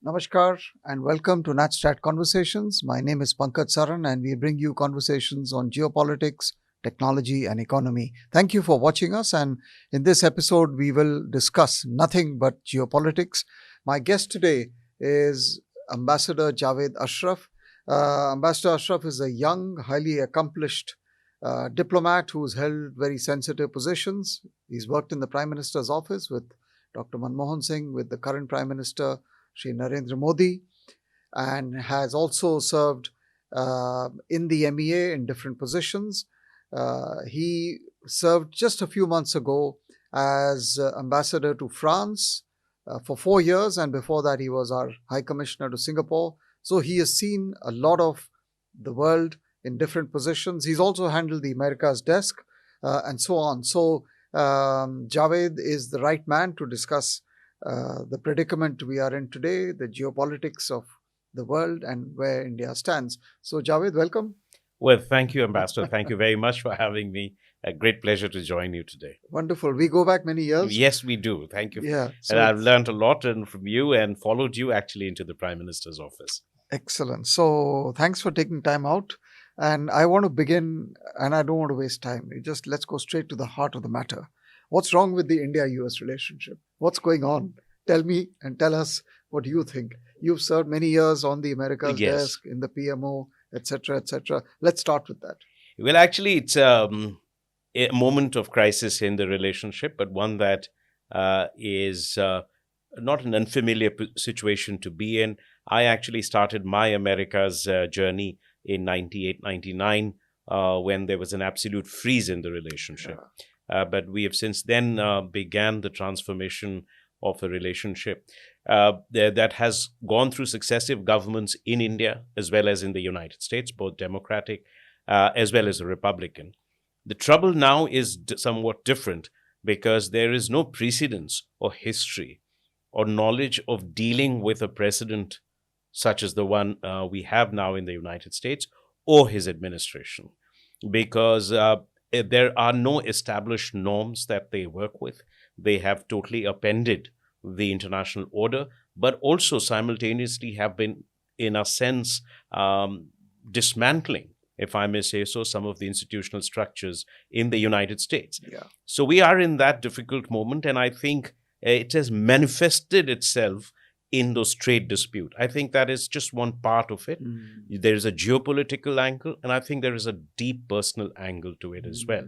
Namaskar and welcome to NatStrat Conversations. My name is Pankaj Saran and we bring you conversations on geopolitics, technology and economy. Thank you for watching us, and in this episode we will discuss nothing but geopolitics. My guest today is Ambassador Jawed Ashraf. Ambassador Ashraf is a young, highly accomplished diplomat who's held very sensitive positions. He's worked in the Prime Minister's office with Dr. Manmohan Singh, with the current Prime Minister Shri Narendra Modi, and has also served in the MEA in different positions. He served just a few months ago as ambassador to France for 4 years, and before that he was our High Commissioner to Singapore. So he has seen a lot of the world in different positions. He's also handled the Americas desk and so on. So Jawed is the right man to discuss the predicament we are in today, the geopolitics of the world and where India stands. So Jawed, welcome. Well, thank you, Ambassador. Thank you very much for having me. A great pleasure to join you today. Wonderful. We go back many years. Yes, we do. Thank you. Yeah. And I've learned a lot from you and followed you actually into the Prime Minister's office. Excellent. So thanks for taking time out. And I want to begin, and I don't want to waste time. Let's go straight to the heart of the matter. What's wrong with the India-US relationship? What's going on? Tell me and tell us what you think. You've served many years on the Americas desk, in the PMO, etc., etc. Let's start with that. Well, actually, it's a moment of crisis in the relationship, but one that is not an unfamiliar situation to be in. I actually started my Americas journey in 98, 99, when there was an absolute freeze in the relationship. Yeah. But we have since then began the transformation of a relationship that has gone through successive governments in India as well as in the United States, both Democratic as well as Republican. The trouble now is somewhat different because there is no precedence or history or knowledge of dealing with a president such as the one we have now in the United States or his administration, because there are no established norms that they work with. They have totally upended the international order, but also simultaneously have been, in a sense, dismantling, if I may say so, some of the institutional structures in the United States. Yeah. So we are in that difficult moment, and I think it has manifested itself in those trade dispute. I think that is just one part of it. There is a geopolitical angle, and I think there is a deep personal angle to it as well.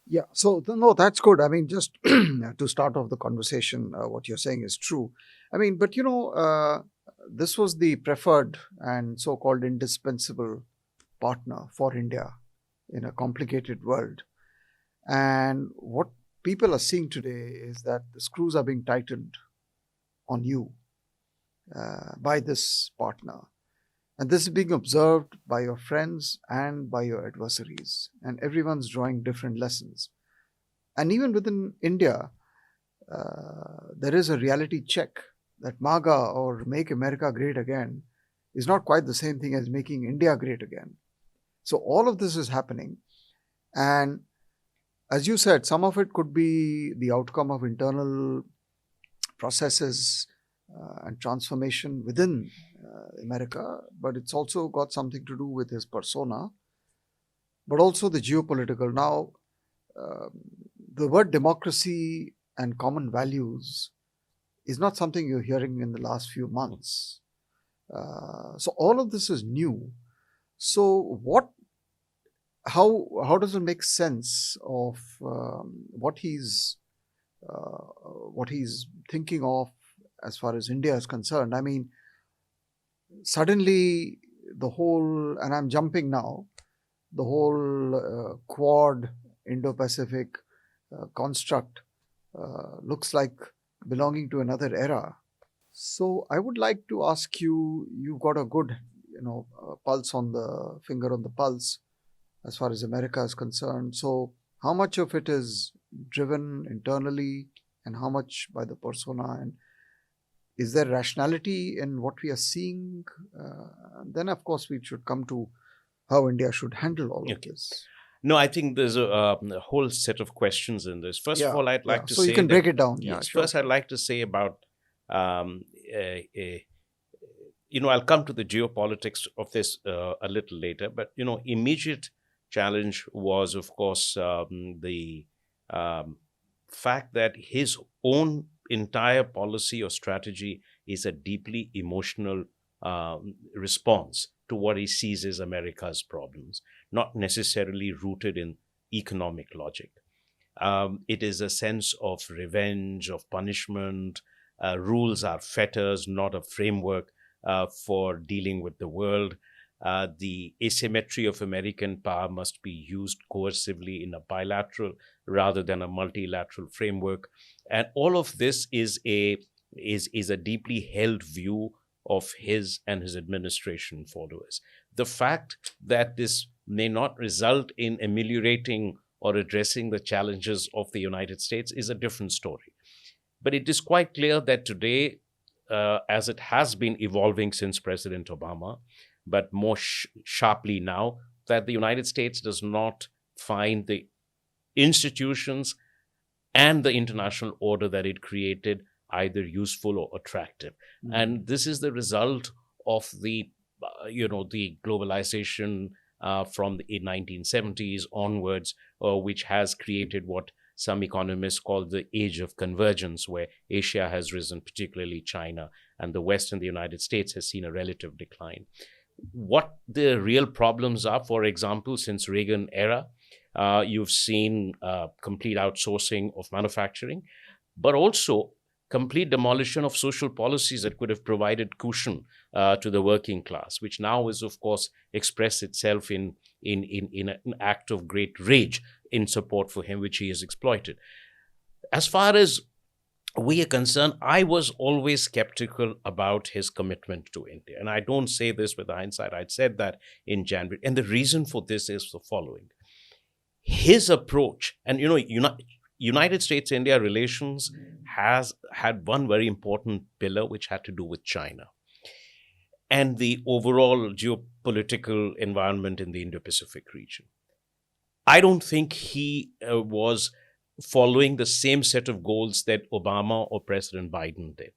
Yeah, so no, that's good. I mean, just to start off the conversation, what you're saying is true. I mean, but this was the preferred and so-called indispensable partner for India in a complicated world. And what people are seeing today is that the screws are being tightened on you by this partner. And this is being observed by your friends and by your adversaries. And everyone's drawing different lessons. And even within India, there is a reality check that MAGA, or Make America Great Again, is not quite the same thing as making India great again. So all of this is happening. And as you said, some of it could be the outcome of internal processes and transformation within America, but it's also got something to do with his persona, but also the geopolitical. Now, the word democracy and common values is not something you're hearing in the last few months. So all of this is new. So how does it make sense of what he's thinking of as far as India is concerned? I mean, suddenly the whole, and I'm jumping now, the whole Quad Indo-Pacific construct looks like belonging to another era. So I would like to ask you, you've got a good, pulse on the finger on the pulse as far as America is concerned. So how much of it is driven internally and how much by the persona? And is there rationality in what we are seeing? Then, of course, we should come to how India should handle all of this. No, I think there's a whole set of questions in this. First of all, I'd like to say... So you can break it down. Yes, first I'd like to say about I'll come to the geopolitics of this a little later, but, immediate challenge was, of course, the um, fact that his own entire policy or strategy is a deeply emotional response to what he sees as America's problems, not necessarily rooted in economic logic. It is a sense of revenge, of punishment. Rules are fetters, not a framework for dealing with the world. The asymmetry of American power must be used coercively in a bilateral rather than a multilateral framework. And all of this is a deeply held view of his and his administration followers. The fact that this may not result in ameliorating or addressing the challenges of the United States is a different story. But it is quite clear that today, as it has been evolving since President Obama, but more sharply now, that the United States does not find the institutions and the international order that it created either useful or attractive. And this is the result of the globalization from the 1970s onwards, which has created what some economists call the age of convergence, where Asia has risen, particularly China, and the West and the United States has seen a relative decline. What the real problems are, for example, since Reagan era, you've seen complete outsourcing of manufacturing, but also complete demolition of social policies that could have provided cushion to the working class, which now is, of course, expressed itself in an act of great rage in support for him, which he has exploited. As far as we are concerned, I was always skeptical about his commitment to India. And I don't say this with hindsight. I'd said that in January. And the reason for this is the following. His approach, and United States-India relations has had one very important pillar, which had to do with China and the overall geopolitical environment in the Indo-Pacific region. I don't think he was following the same set of goals that Obama or President Biden did,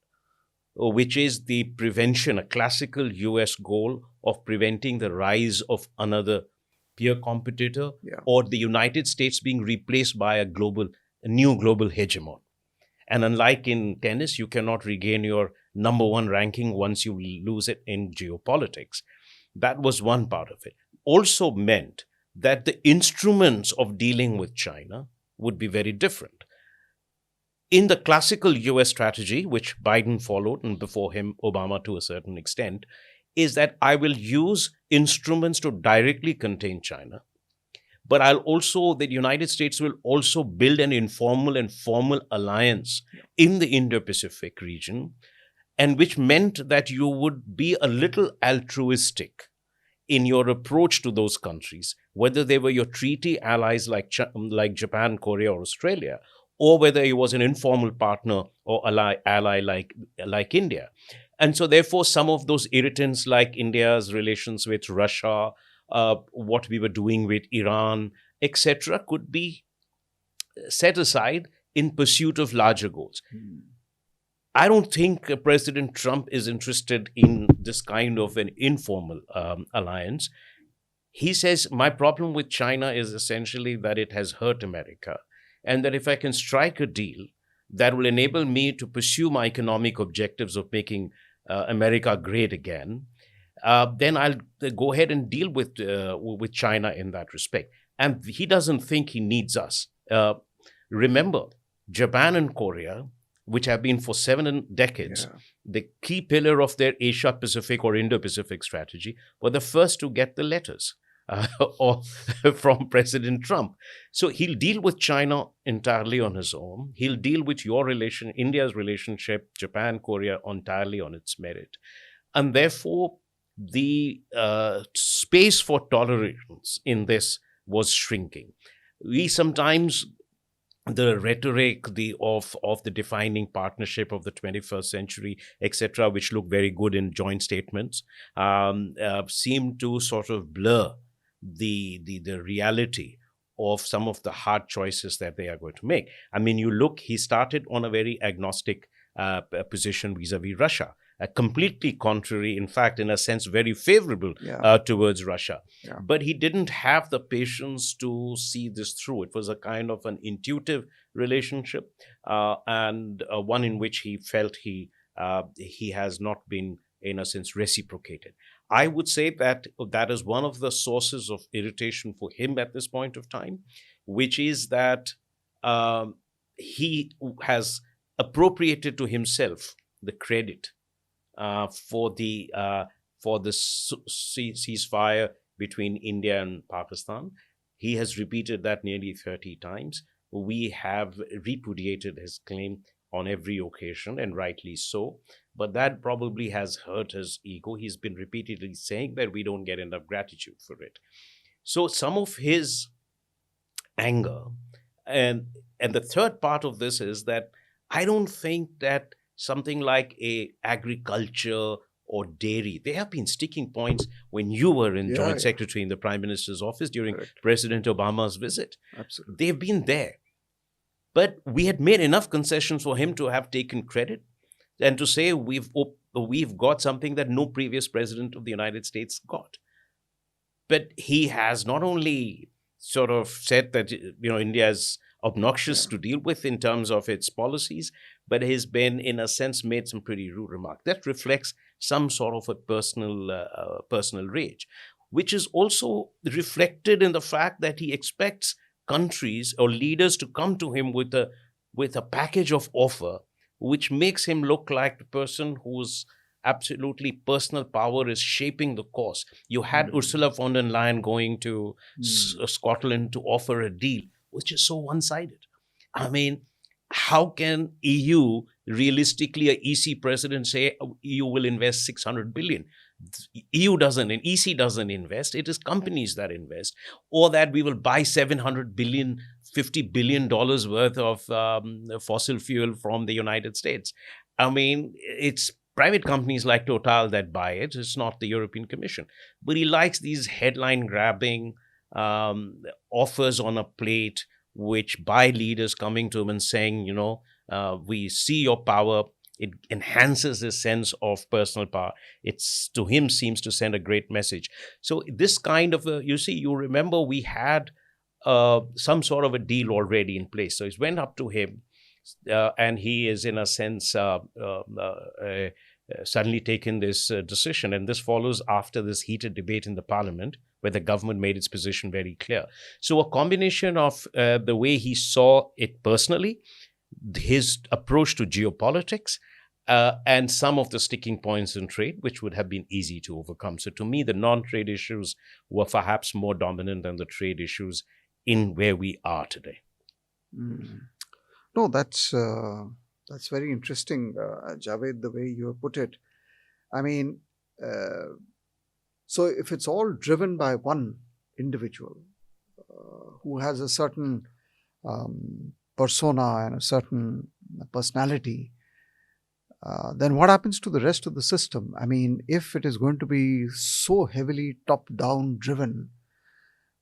which is the prevention, a classical US goal of preventing the rise of another peer competitor or the United States being replaced by a new global hegemon. And unlike in tennis, you cannot regain your number one ranking once you lose it in geopolitics. That was one part of it. Also meant that the instruments of dealing with China would be very different. In the classical US strategy, which Biden followed, and before him, Obama to a certain extent, is that I will use instruments to directly contain China, but the United States will also build an informal and formal alliance in the Indo-Pacific region, and which meant that you would be a little altruistic in your approach to those countries, whether they were your treaty allies like Japan, Korea, or Australia, or whether he was an informal partner or ally like India. And so therefore, some of those irritants like India's relations with Russia, what we were doing with Iran, etc., could be set aside in pursuit of larger goals. I don't think President Trump is interested in this kind of an informal alliance. He says, my problem with China is essentially that it has hurt America, and that if I can strike a deal that will enable me to pursue my economic objectives of making America great again, then I'll go ahead and deal with China in that respect. And he doesn't think he needs us. Remember, Japan and Korea, which have been for 7 decades, the key pillar of their Asia-Pacific or Indo-Pacific strategy, were the first to get the letters from President Trump. So he'll deal with China entirely on his own. He'll deal with India's relationship, Japan, Korea, entirely on its merit. And therefore, the space for tolerance in this was shrinking. We sometimes, the rhetoric of the defining partnership of the 21st century, etc., which look very good in joint statements, seem to sort of blur the reality of some of the hard choices that they are going to make. I mean, he started on a very agnostic position vis-a-vis Russia. completely contrary, in fact, in a sense, very favorable Yeah. towards Russia. Yeah. But he didn't have the patience to see this through. It was a kind of an intuitive relationship, and one in which he felt he has not been, in a sense, reciprocated. I would say that that is one of the sources of irritation for him at this point of time, which is that um, he has appropriated to himself the credit uh, for the uh, for the ceasefire between India and Pakistan. He has repeated that nearly 30 times. We have repudiated his claim on every occasion, and rightly so. But that probably has hurt his ego. He's been repeatedly saying that we don't get enough gratitude for it. So some of his anger, and the third part of this is that I don't think that something like a agriculture or dairy, they have been sticking points when you were in Yeah, joint yeah. secretary in the prime minister's office during Correct. President Obama's visit. Absolutely. They've been there, but we had made enough concessions for him to have taken credit and to say we've got something that no previous president of the United States got. But he has not only sort of said that India is obnoxious Yeah. to deal with in terms of its policies, but has been, in a sense, made some pretty rude remarks. That reflects some sort of a personal rage, which is also reflected in the fact that he expects countries or leaders to come to him with a package of offer, which makes him look like the person whose absolutely personal power is shaping the course. You had Ursula von der Leyen going to Scotland to offer a deal, which is so one-sided. I mean, how can EU realistically, a EC president say EU will invest 600 billion? EU doesn't, and EC doesn't invest. It is companies that invest, or that we will buy 700 billion, $50 billion worth of fossil fuel from the United States. I mean, it's private companies like Total that buy it. It's not the European Commission. But he likes these headline grabbing offers on a plate, which by leaders coming to him and saying, we see your power. It enhances his sense of personal power. It's, to him, seems to send a great message. So this kind of you remember we had some sort of a deal already in place. So it went up to him, and he is, in a sense, suddenly taken this decision. And this follows after this heated debate in the parliament, where the government made its position very clear. So a combination of the way he saw it personally, his approach to geopolitics, and some of the sticking points in trade, which would have been easy to overcome. So to me, the non-trade issues were perhaps more dominant than the trade issues in where we are today. No, that's very interesting, Javed, the way you put it. I mean, so if it's all driven by one individual who has a certain persona and a certain personality, then what happens to the rest of the system? I mean, if it is going to be so heavily top-down driven,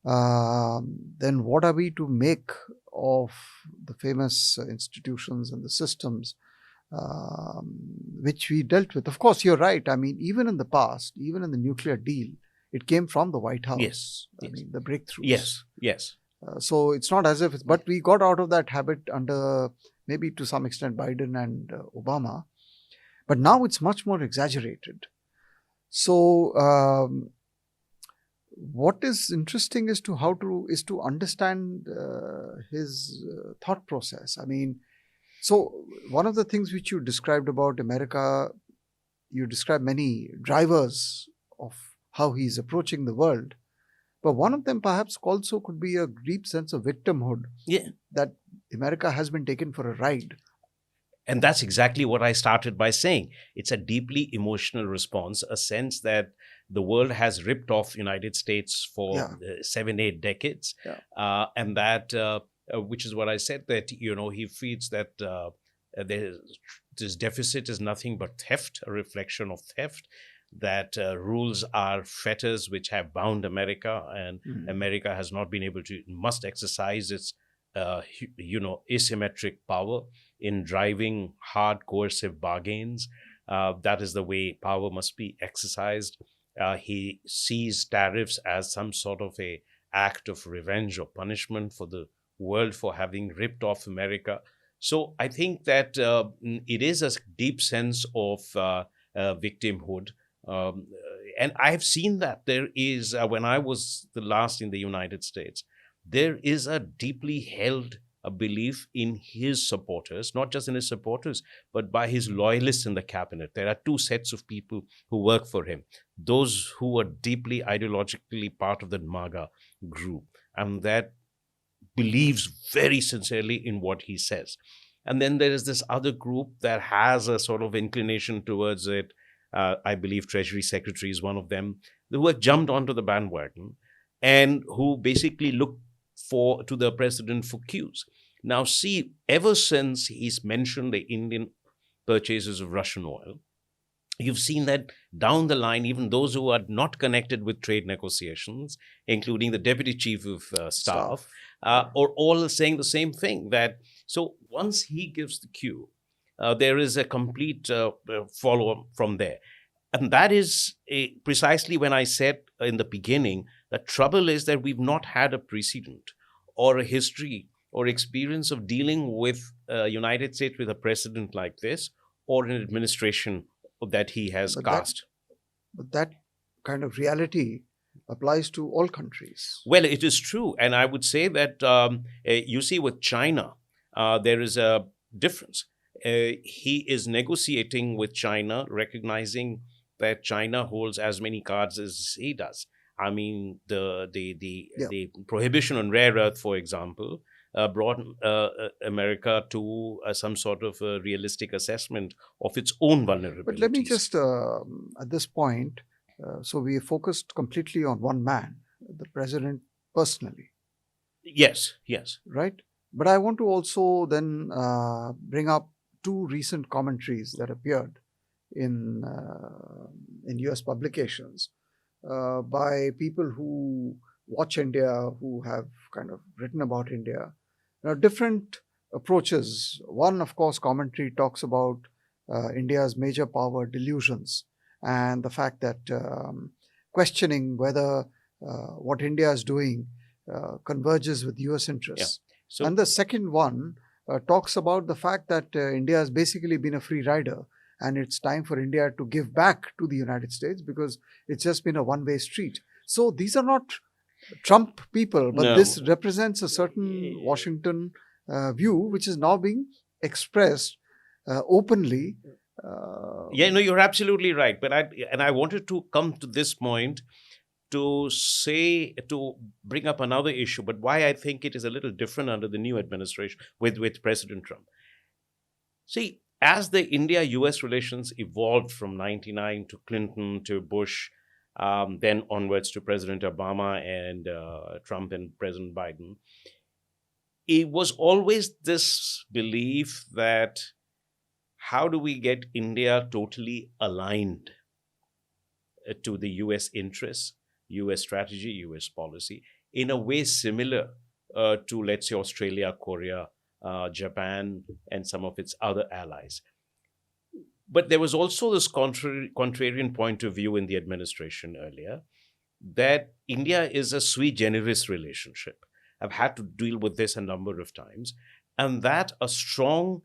then what are we to make of the famous institutions and the systems which we dealt with? Of course, you're right. I mean, even in the past, even in the nuclear deal, it came from the White House. Yes. I mean, the breakthroughs. Yes. So it's not as if it's, but we got out of that habit under maybe to some extent Biden and Obama, but now it's much more exaggerated. So what is interesting is to understand his thought process. I mean, so one of the things which you described about America, you described many drivers of how he's approaching the world. But one of them perhaps also could be a deep sense of victimhood. Yeah. That America has been taken for a ride. And that's exactly what I started by saying. It's a deeply emotional response, a sense that the world has ripped off United States for 7-8 decades. Yeah. And that, which is what I said, that, he feels that this deficit is nothing but theft, a reflection of theft, that rules are fetters which have bound America, and America has not been able to, must exercise its, asymmetric power in driving hard coercive bargains. That is the way power must be exercised. He sees tariffs as some sort of a act of revenge or punishment for the world for having ripped off America. So I think that it is a deep sense of victimhood. And I've seen that there is, when I was the last in the United States, there is a deeply held a belief in his supporters, not just in his supporters, but by his loyalists in the cabinet. There are two sets of people who work for him: those who are deeply ideologically part of the MAGA group, and that believes very sincerely in what he says. And then there is this other group that has a sort of inclination towards it. I believe Treasury Secretary is one of them, who have jumped onto the bandwagon and who basically look to the president for cues. Now, see, ever since he's mentioned the Indian purchases of Russian oil, you've seen that down the line, even those who are not connected with trade negotiations, including the deputy chief of staff, are all saying the same thing. That so once he gives the cue, there is a complete follow-up from there. And that is precisely when I said in the beginning, the trouble is that we've not had a precedent or a history or experience of dealing with United States with a president like this, or an administration that he has cast. But that kind of reality applies to all countries. Well, it is true. And I would say that you see with China, there is a difference. He is negotiating with China, recognizing that China holds as many cards as he does. I mean, the prohibition on rare earth, for example, brought America to some sort of a realistic assessment of its own vulnerabilities. But let me just, at this point, so we are focused completely on one man, the president personally. Yes, yes. Right? But I want to also then bring up two recent commentaries that appeared in US publications by people who watch India, who have kind of written about India. Now, different approaches. One, of course, commentary talks about India's major power delusions and the fact that questioning whether what India is doing converges with US interests. Yeah. So, and the second one talks about the fact that India has basically been a free rider, and it's time for India to give back to the United States because it's just been a one-way street. So these are not Trump people, but this represents a certain Washington view, which is now being expressed openly. You're absolutely right. But I wanted to come to this point to bring up another issue, but why I think it is a little different under the new administration with President Trump. See, as the India-US relations evolved from 99 to Clinton to Bush, then onwards to President Obama and Trump and President Biden, it was always this belief that how do we get India totally aligned to the US interests, US strategy, US policy, in a way similar to, let's say, Australia, Korea, Japan, and some of its other allies. But there was also this contrarian point of view in the administration earlier that India is a sui generis relationship. I've had to deal with this a number of times, and that a strong,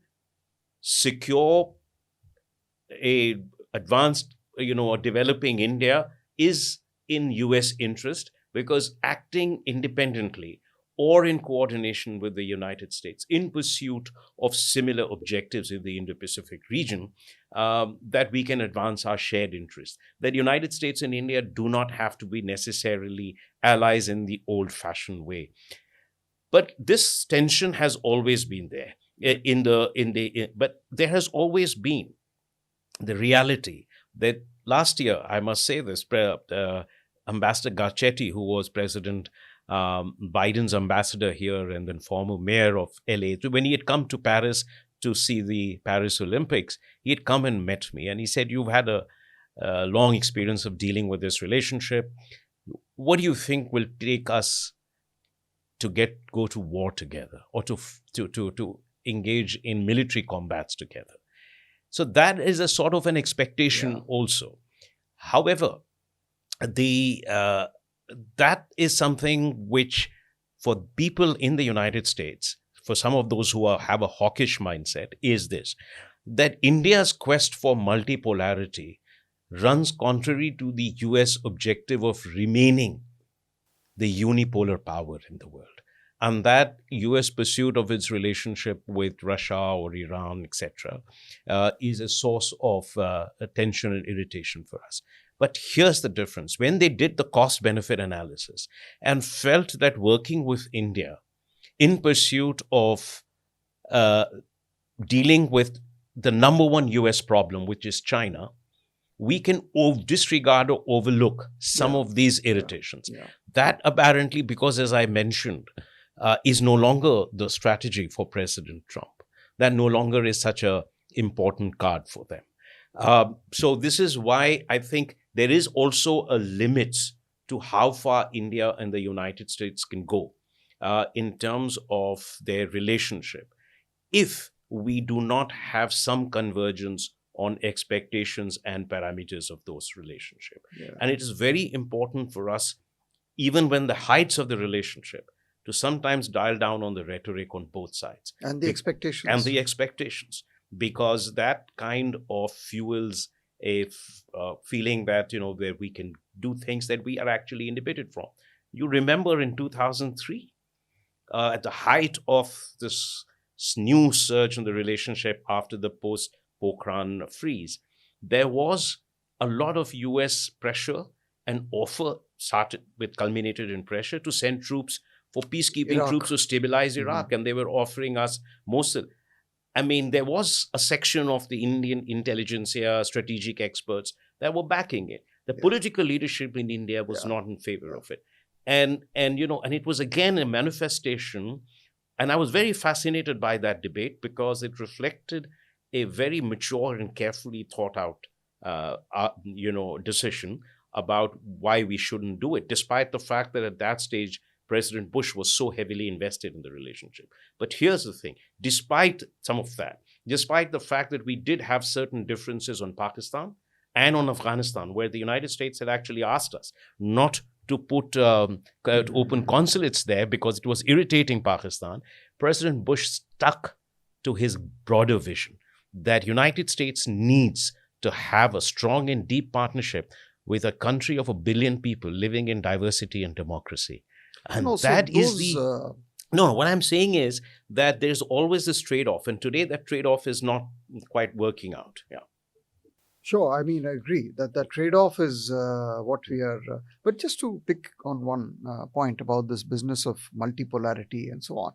secure, advanced, or developing India is in US interest, because acting independently or in coordination with the United States in pursuit of similar objectives in the Indo-Pacific region, that we can advance our shared interests. That United States and India do not have to be necessarily allies in the old-fashioned way. But this tension has always been there. But there has always been the reality that last year, I must say this, Ambassador Garcetti, who was President Biden's ambassador here and then former mayor of LA, when he had come to Paris to see the Paris Olympics, he had come and met me, and he said, "You've had a long experience of dealing with this relationship. What do you think will take us to go to war together, or to engage in military combats together?" So that is a sort of an expectation Yeah. also. However, the that is something which, for people in the United States, for some of those who have a hawkish mindset, is this: that India's quest for multipolarity runs contrary to the US objective of remaining the unipolar power in the world. And that US pursuit of its relationship with Russia or Iran, etc., is a source of tension and irritation for us. But here's the difference. When they did the cost benefit analysis and felt that working with India in pursuit of uh, dealing with the number one US problem, which is China, we can disregard or overlook some Yeah. of these Yeah. irritations. Yeah. That apparently, because as I mentioned, is no longer the strategy for President Trump. That no longer is such a important card for them. So this is why I think there is also a limit to how far India and the United States can go in terms of their relationship, if we do not have some convergence on expectations and parameters of those relationships. Yeah. And it is very important for us, even when the heights of the relationship, to sometimes dial down on the rhetoric on both sides And the and expectations. the expectations, because that kind of fuels a feeling that, where we can do things that we are actually inhibited from. You remember in 2003, at the height of this new surge in the relationship after the post Pokhran freeze, there was a lot of US pressure and offer started with culminated in pressure to send troops for peacekeeping troops Iraq. to stabilize Hmm. Iraq. And they were offering us most of, I mean, there was a section of the Indian intelligentsia, strategic experts that were backing it. The Yeah. political leadership in India was Yeah. not in favor Yeah. of it. And it was again a manifestation, and I was very fascinated by that debate because it reflected a very mature and carefully thought out decision about why we shouldn't do it, despite the fact that at that stage President Bush was so heavily invested in the relationship. But here's the thing: despite some of that, despite the fact that we did have certain differences on Pakistan and on Afghanistan, where the United States had actually asked us not to put to open consulates there because it was irritating Pakistan, President Bush stuck to his broader vision that United States needs to have a strong and deep partnership with a country of 1 billion people living in diversity and democracy. And No, so that is those. the no, what I'm saying is that there's always this trade-off, and today that trade-off is not quite working out. Yeah. Sure, I mean, I agree that the trade-off is what we are. But just to pick on one point about this business of multipolarity and so on.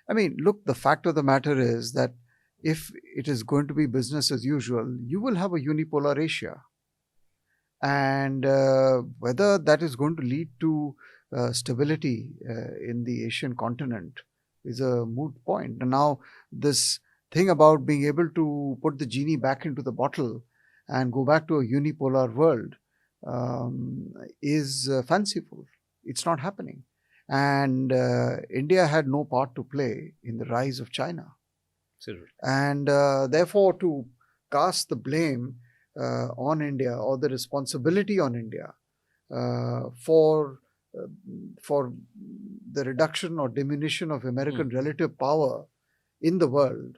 I mean, look, the fact of the matter is that if it is going to be business as usual, you will have a unipolar Asia. And whether that is going to lead to stability in the Asian continent is a moot point. And now, this thing about being able to put the genie back into the bottle and go back to a unipolar world is fanciful. It's not happening. And India had no part to play in the rise of China. And therefore, to cast the blame on India or the responsibility on India for the reduction or diminution of American relative power in the world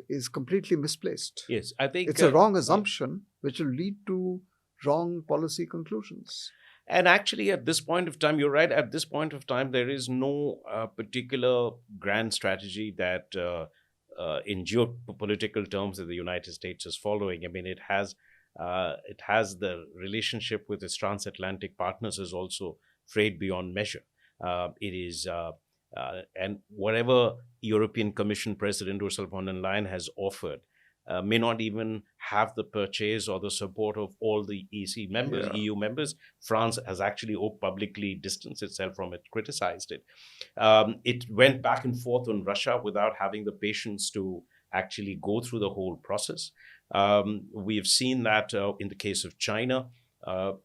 is completely misplaced. Yes, I think It's a wrong assumption which will lead to wrong policy conclusions. And actually, at this point of time, you're right. At this point of time, there is no particular grand strategy that, in geopolitical terms, that the United States is following. I mean, it has the relationship with its transatlantic partners is also frayed beyond measure. It is, and whatever European Commission President Ursula von der Leyen has offered may not even have the purchase or the support of all the EC members, Yeah. EU members. France has actually publicly distanced itself from it, criticized it. It went back and forth on Russia without having the patience to actually go through the whole process. We have seen that in the case of China, or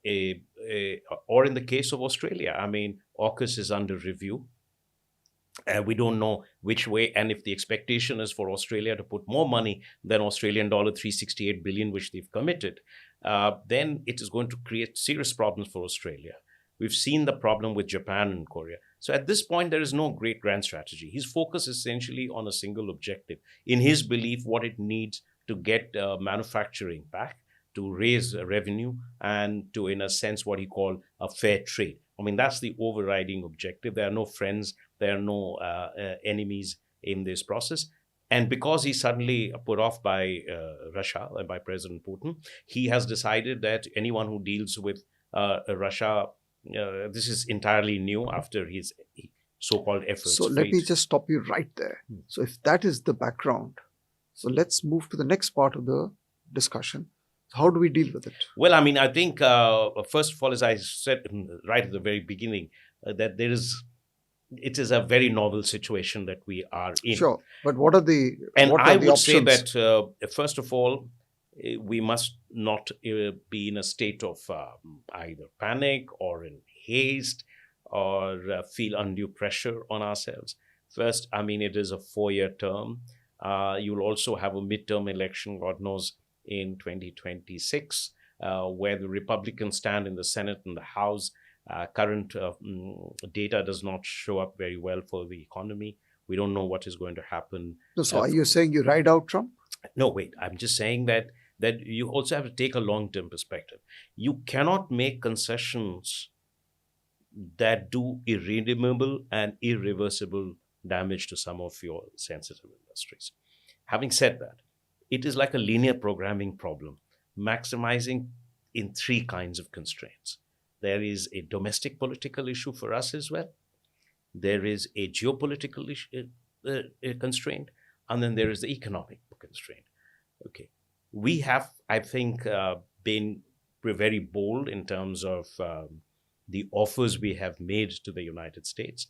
in the case of Australia. I mean, AUKUS is under review. We don't know which way, and if the expectation is for Australia to put more money than Australian dollar 368 billion, which they've committed, then it is going to create serious problems for Australia. We've seen the problem with Japan and Korea. So at this point, there is no great grand strategy. His focus is essentially on a single objective. In his belief, what it needs to get manufacturing back, to raise revenue, and to, in a sense, what he called a fair trade. I mean, that's the overriding objective. There are no friends, there are no enemies in this process. And because he's suddenly put off by Russia and by President Putin, he has decided that anyone who deals with Russia, this is entirely new after his so-called efforts. So let me just stop you right there. So if that is the background, so let's move to the next part of the discussion. How do we deal with it? Well, I mean, I think, first of all, as I said right at the very beginning, that it is a very novel situation that we are in. Sure. But what are the And what I are the would options? say that, first of all, we must not be in a state of either panic or in haste or feel undue pressure on ourselves. First, I mean, it is a 4-year term. You'll also have a midterm election, God knows, in 2026, where the Republicans stand in the Senate and the House. Current data does not show up very well for the economy. We don't know what is going to happen. No, so are you saying you ride out Trump? No, wait. I'm just saying that you also have to take a long-term perspective. You cannot make concessions that do irredeemable and irreversible damage to some of your sensitive industries. Having said that, it is like a linear programming problem, maximizing in 3 kinds of constraints. There is a domestic political issue for us as well. There is a geopolitical issue, constraint, and then there is the economic constraint. Okay, we have, I think, been very bold in terms of the offers we have made to the United States.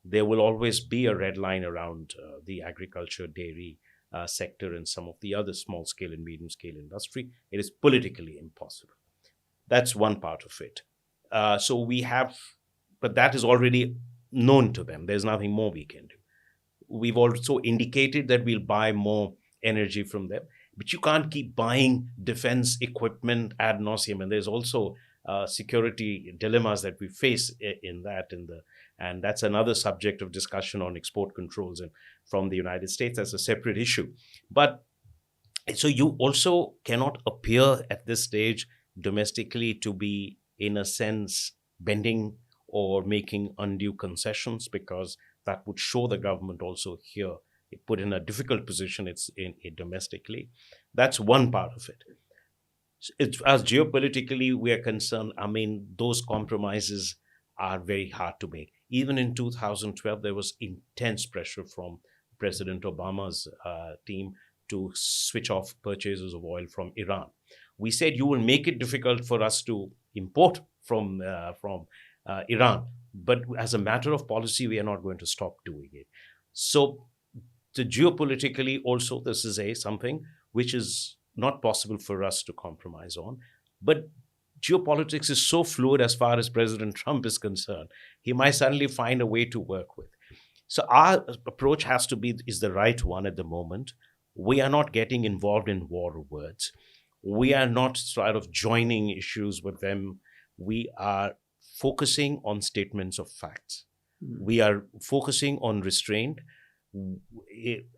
There will always be a red line around the agriculture, dairy sector, and some of the other small scale and medium scale industry. It is politically impossible. That's one part of it. So we have, but that is already known to them. There's nothing more we can do. We've also indicated that we'll buy more energy from them, but you can't keep buying defense equipment ad nauseum. And there's also security dilemmas that we face in that, and that's another subject of discussion on export controls and from the United States. That's a separate issue. But so you also cannot appear at this stage domestically to be, in a sense, bending or making undue concessions, because that would show the government also here put in a difficult position domestically. That's one part of it. As geopolitically we are concerned, I mean, those compromises are very hard to make. Even in 2012, there was intense pressure from President Obama's team to switch off purchases of oil from Iran. We said, you will make it difficult for us to import from Iran, but as a matter of policy, we are not going to stop doing it. So, geopolitically, also, this is something which is not possible for us to compromise on. But geopolitics is so fluid as far as President Trump is concerned. He might suddenly find a way to work with. So our approach is the right one at the moment. We are not getting involved in war words. We are not sort of joining issues with them. We are focusing on statements of facts. We are focusing on restraint.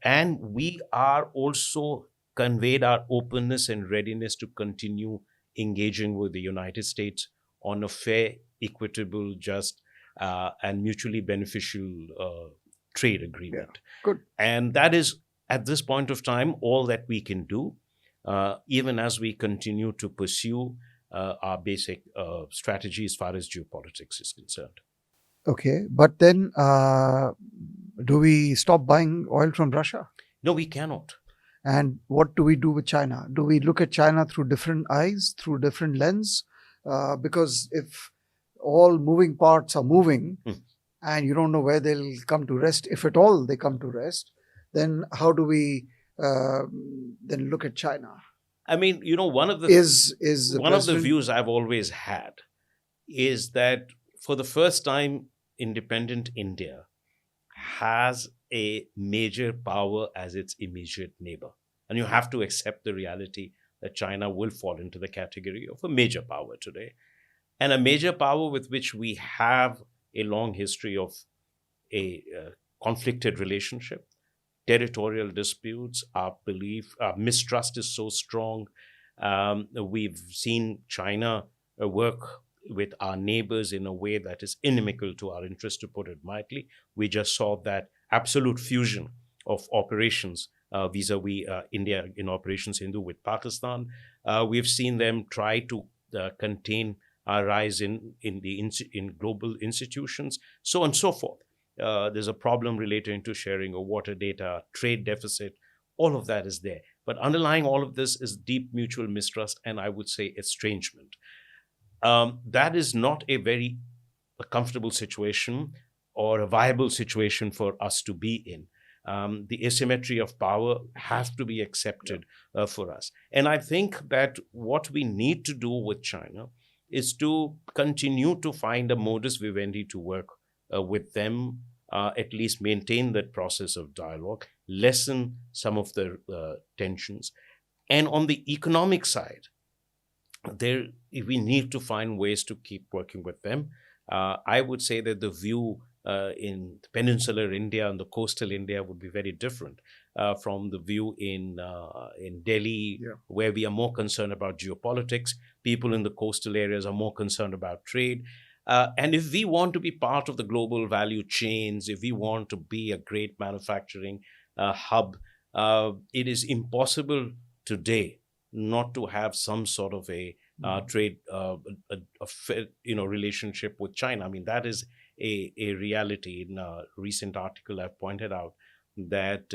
And we are also conveyed our openness and readiness to continue engaging with the United States on a fair, equitable, just, and mutually beneficial trade agreement. Yeah. Good. And that is, at this point of time, all that we can do, even as we continue to pursue our basic strategy as far as geopolitics is concerned. Okay, but then do we stop buying oil from Russia? No, we cannot. And what do we do with China? Do we look at China through different eyes, through different lens? Because if all moving parts are moving and you don't know where they'll come to rest, if at all they come to rest, then how do we then look at China? I mean, one of the views I've always had is that for the first time, independent India has a major power as its immediate neighbor. And you have to accept the reality that China will fall into the category of a major power today. And a major power with which we have a long history of a conflicted relationship, territorial disputes, our mistrust is so strong. We've seen China work with our neighbors in a way that is inimical to our interest, to put it mildly. We just saw that absolute fusion of operations vis-a-vis India in Operation Sindhu with Pakistan. We've seen them try to contain our rise in global institutions, so on and so forth. There's a problem relating to sharing of water data, trade deficit. All of that is there. But underlying all of this is deep mutual mistrust and, I would say, estrangement. That is not a very comfortable situation or a viable situation for us to be in. The asymmetry of power has to be accepted for us. And I think that what we need to do with China is to continue to find a modus vivendi to work with them, at least maintain that process of dialogue, lessen some of the tensions. And on the economic side, we need to find ways to keep working with them. I would say that the view in peninsular India and the coastal India would be very different from the view in Delhi, where we are more concerned about geopolitics. People in the coastal areas are more concerned about trade. And if we want to be part of the global value chains, if we want to be a great manufacturing hub, it is impossible today not to have some sort of a trade relationship with China. I mean, that is a reality. In a recent article, I've pointed out that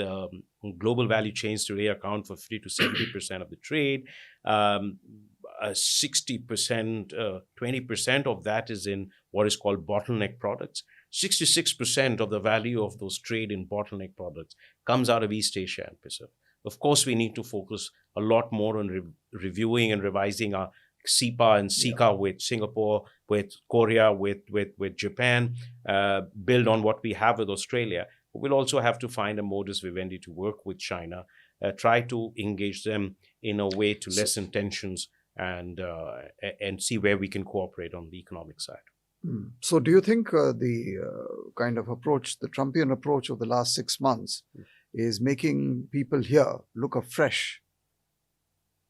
global value chains today account for 50 to 70% of the trade. 60%, 20% of that is in what is called bottleneck products. 66% of the value of those trade in bottleneck products comes out of East Asia and Pacific. Of course, we need to focus a lot more on reviewing and revising our CEPA and SICA with Singapore, with Korea, with Japan, build on what we have with Australia. We'll also have to find a modus vivendi to work with China, try to engage them in a way to lessen tensions and see where we can cooperate on the economic side. So do you think the kind of approach, the Trumpian approach of the last 6 months is making people here look afresh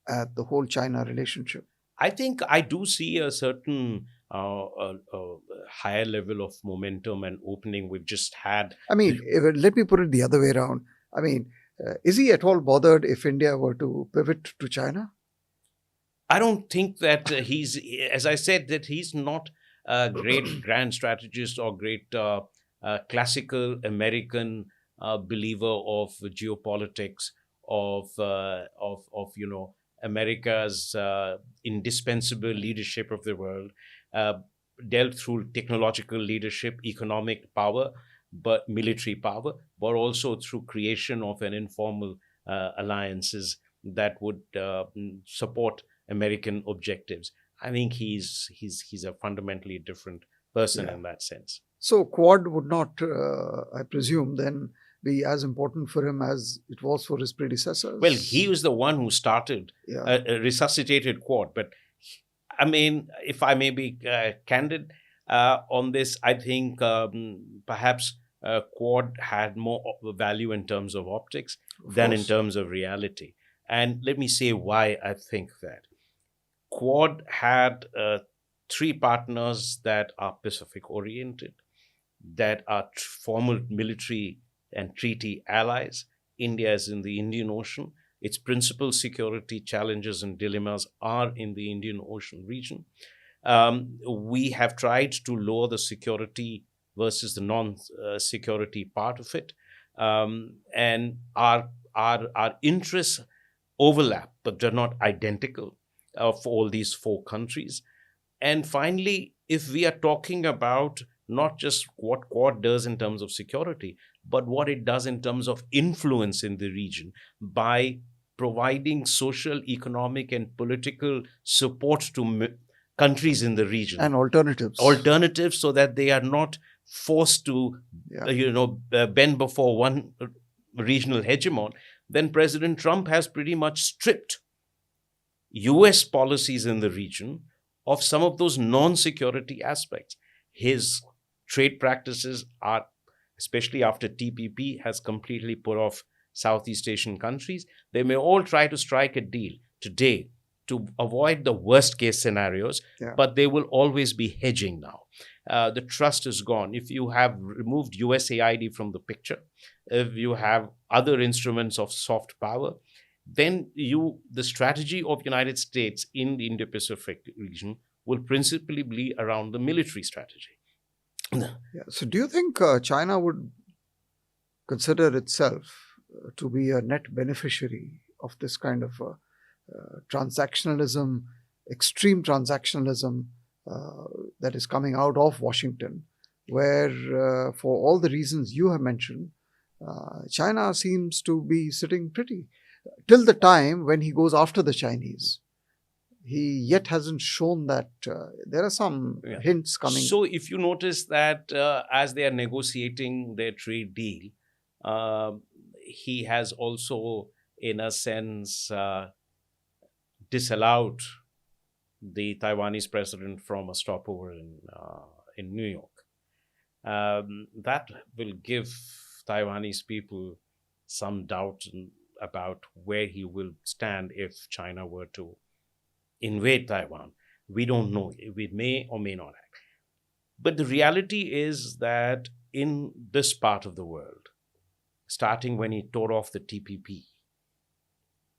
at the whole China relationship? I think I do see a certain higher level of momentum and opening we've just had. I mean, let me put it the other way around. I mean, is he at all bothered if India were to pivot to China? I don't think that he's, as I said, that he's not a great grand strategist or great classical American believer of geopolitics, of America's indispensable leadership of the world, dealt through technological leadership, economic power, but military power, but also through creation of an informal alliances that would support American objectives. I think he's a fundamentally different person in that sense. So Quad would not, I presume, then be as important for him as it was for his predecessors? Well, he was the one who started, resuscitated Quad. But I mean, if I may be candid on this, I think perhaps Quad had more value in terms of optics than in terms of reality. And let me say why I think that. Quad had 3 partners that are Pacific oriented, that are former military and treaty allies. India is in the Indian Ocean. Its principal security challenges and dilemmas are in the Indian Ocean region. We have tried to lower the security versus the non-security part of it. And our interests overlap, but they're not identical for all these 4 countries. And finally, if we are talking about not just what Quad does in terms of security, but what it does in terms of influence in the region by providing social, economic, and political support to countries in the region. And alternatives. Alternatives so that they are not forced to, Yeah. bend before one regional hegemon, then President Trump has pretty much stripped US policies in the region of some of those non security aspects. His trade practices are, especially after TPP has completely put off Southeast Asian countries, they may all try to strike a deal today to avoid the worst case scenarios, Yeah. but they will always be hedging now. The trust is gone. If you have removed USAID from the picture, if you have other instruments of soft power, then the strategy of United States in the Indo-Pacific region will principally be around the military strategy. Yeah. So, do you think China would consider itself to be a net beneficiary of this kind of transactionalism, extreme transactionalism that is coming out of Washington, where, for all the reasons you have mentioned, China seems to be sitting pretty till the time when he goes after the Chinese. He yet hasn't shown that there are some hints coming. So, if you notice that as they are negotiating their trade deal, he has also, in a sense, disallowed the Taiwanese president from a stopover in New York. That will give Taiwanese people some doubt about where he will stand if China were to invade Taiwan. We don't know. We may or may not act. But the reality is that in this part of the world, starting when he tore off the TPP,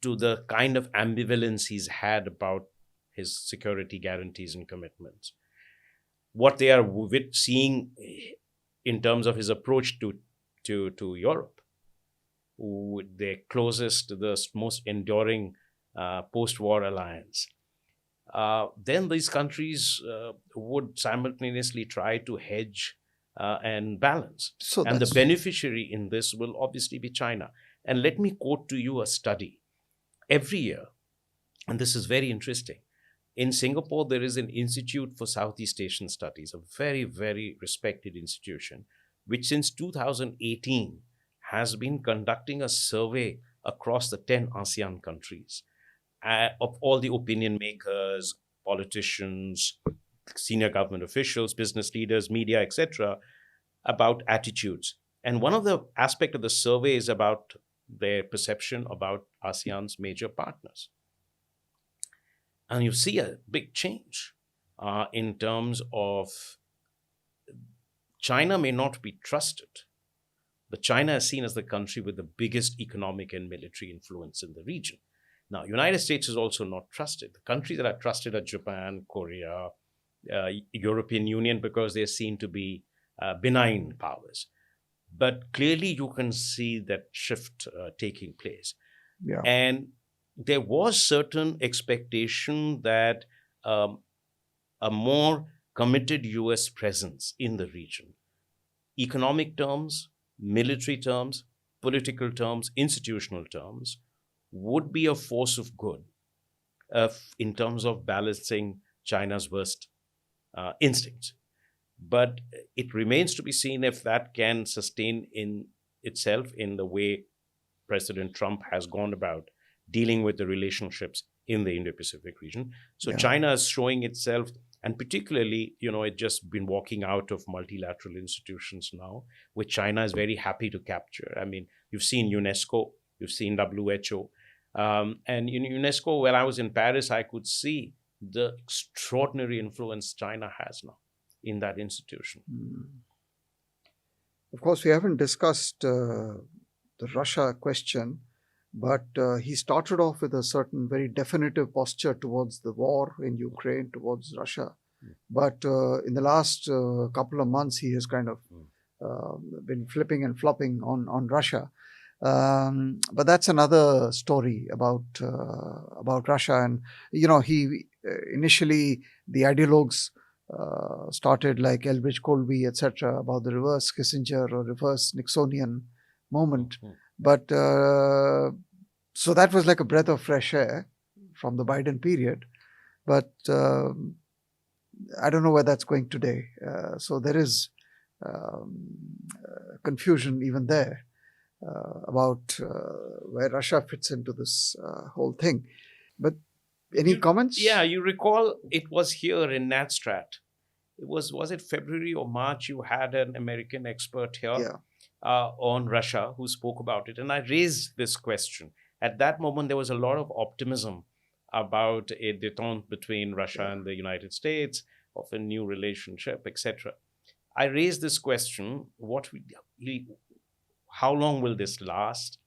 to the kind of ambivalence he's had about his security guarantees and commitments, what they are seeing in terms of his approach to Europe, their closest, the most enduring post-war alliance, then these countries would simultaneously try to hedge and balance. And the beneficiary in this will obviously be China. And let me quote to you a study. Every year, and this is very interesting, in Singapore, there is an Institute for Southeast Asian Studies, a very, very respected institution, which since 2018 has been conducting a survey across the 10 ASEAN countries of all the opinion makers, politicians, senior government officials, business leaders, media, etc., about attitudes. And one of the aspects of the survey is about their perception about ASEAN's major partners. And you see a big change in terms of China may not be trusted, but China is seen as the country with the biggest economic and military influence in the region. Now, United States is also not trusted. The countries that are trusted are Japan, Korea, European Union, because they're seen to be benign powers. But clearly you can see that shift taking place. Yeah. And there was certain expectation that a more committed US presence in the region, economic terms, military terms, political terms, institutional terms, would be a force of good in terms of balancing China's worst instincts. But it remains to be seen if that can sustain in itself in the way President Trump has gone about dealing with the relationships in the Indo-Pacific region. So China is showing itself, and particularly, it's just been walking out of multilateral institutions now, which China is very happy to capture. I mean, you've seen UNESCO, you've seen WHO. And in UNESCO, when I was in Paris, I could see the extraordinary influence China has now in that institution. Of course, we haven't discussed the Russia question, but he started off with a certain very definitive posture towards the war in Ukraine, towards Russia. But in the last couple of months, he has kind of been flipping and flopping on Russia. But that's another story about Russia. And, he initially, the ideologues started like Elbridge Colby, etc., about the reverse Kissinger or reverse Nixonian moment. But so that was like a breath of fresh air from the Biden period. But I don't know where that's going today. So there is confusion even there about where Russia fits into this whole thing. But any comments? Yeah, you recall it was here in NatStrat. It was it February or March? You had an American expert here Yeah. on Russia who spoke about it, and I raised this question. At that moment, there was a lot of optimism about a détente between Russia Yeah. and the United States, of a new relationship, etc. I raised this question: how long will this last?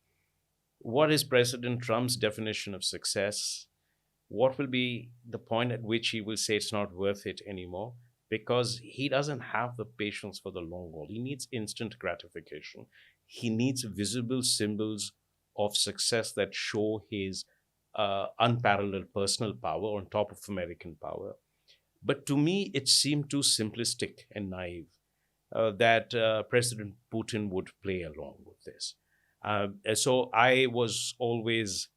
What is President Trump's definition of success? What will be the point at which he will say it's not worth it anymore? Because he doesn't have the patience for the long haul. He needs instant gratification. He needs visible symbols of success that show his unparalleled personal power on top of American power. But to me, it seemed too simplistic and naive that President Putin would play along with this. So I was always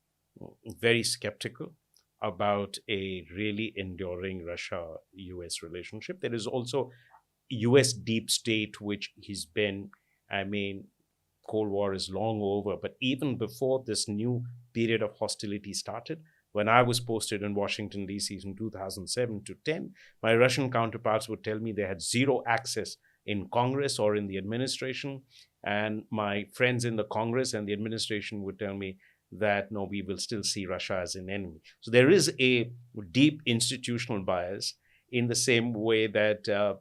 very skeptical about a really enduring Russia-US relationship. There is also US deep state, which he's been, I mean, Cold War is long over, but even before this new period of hostility started, when I was posted in Washington, D.C. in 2007 to 10, my Russian counterparts would tell me they had zero access in Congress or in the administration. And my friends in the Congress and the administration would tell me that no, we will still see Russia as an enemy. So there is a deep institutional bias in the same way that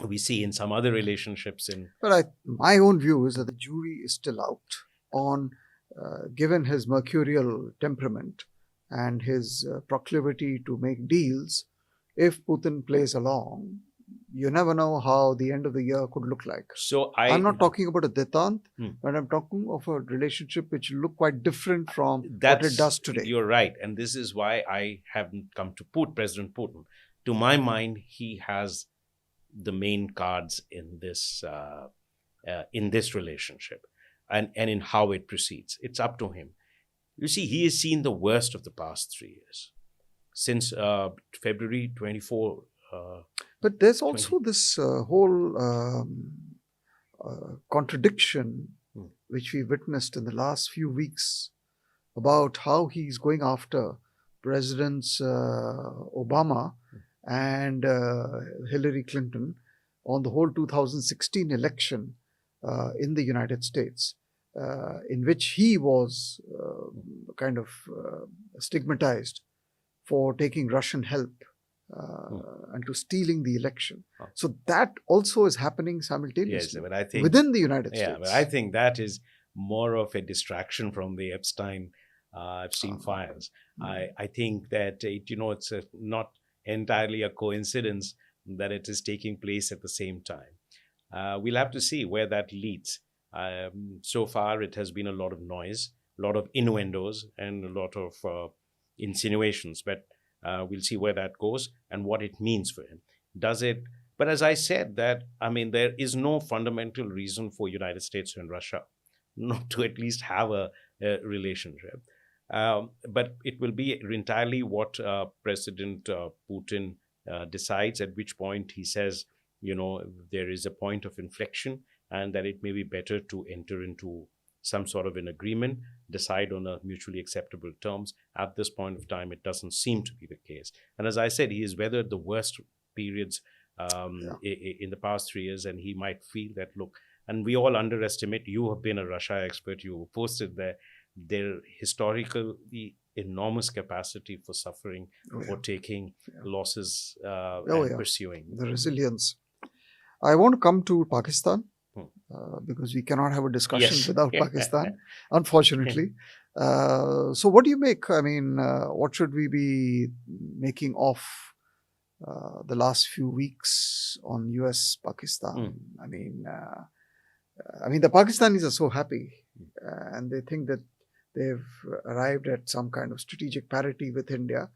we see in some other relationships. But my own view is that the jury is still out on, given his mercurial temperament and his proclivity to make deals, if Putin plays along, you never know how the end of the year could look like. So I'm not talking about a détente, but I'm talking of a relationship which will look quite different from what it does today. You're right. And this is why I haven't come to put President Putin. To my mind, he has the main cards in this relationship and in how it proceeds. It's up to him. You see, he has seen the worst of the past 3 years. Since February 24. But there's also this whole contradiction which we witnessed in the last few weeks about how he's going after Presidents Obama and Hillary Clinton on the whole 2016 election in the United States, in which he was kind of stigmatized for taking Russian help and to stealing the election. So that also is happening simultaneously but I think, within the United States. Yeah, but I think that is more of a distraction from the Epstein files. I think that it's not entirely a coincidence that it is taking place at the same time. We'll have to see where that leads. So far, it has been a lot of noise, a lot of innuendos, and a lot of insinuations. But we'll see where that goes and what it means for him. But as I said, there is no fundamental reason for United States and Russia not to at least have a relationship. But it will be entirely what President Putin decides, at which point he says, there is a point of inflection and that it may be better to enter into some sort of an agreement, decide on a mutually acceptable terms. At this point of time, it doesn't seem to be the case. And as I said, he has weathered the worst periods in the past 3 years, and he might feel that, look, and we all underestimate, you have been a Russia expert, you posted their historically enormous capacity for suffering, for taking losses and pursuing. The resilience. I want to come to Pakistan. Because we cannot have a discussion without Pakistan, unfortunately. So what do you make? I mean, what should we be making of the last few weeks on US-Pakistan? I mean, the Pakistanis are so happy and they think that they've arrived at some kind of strategic parity with India,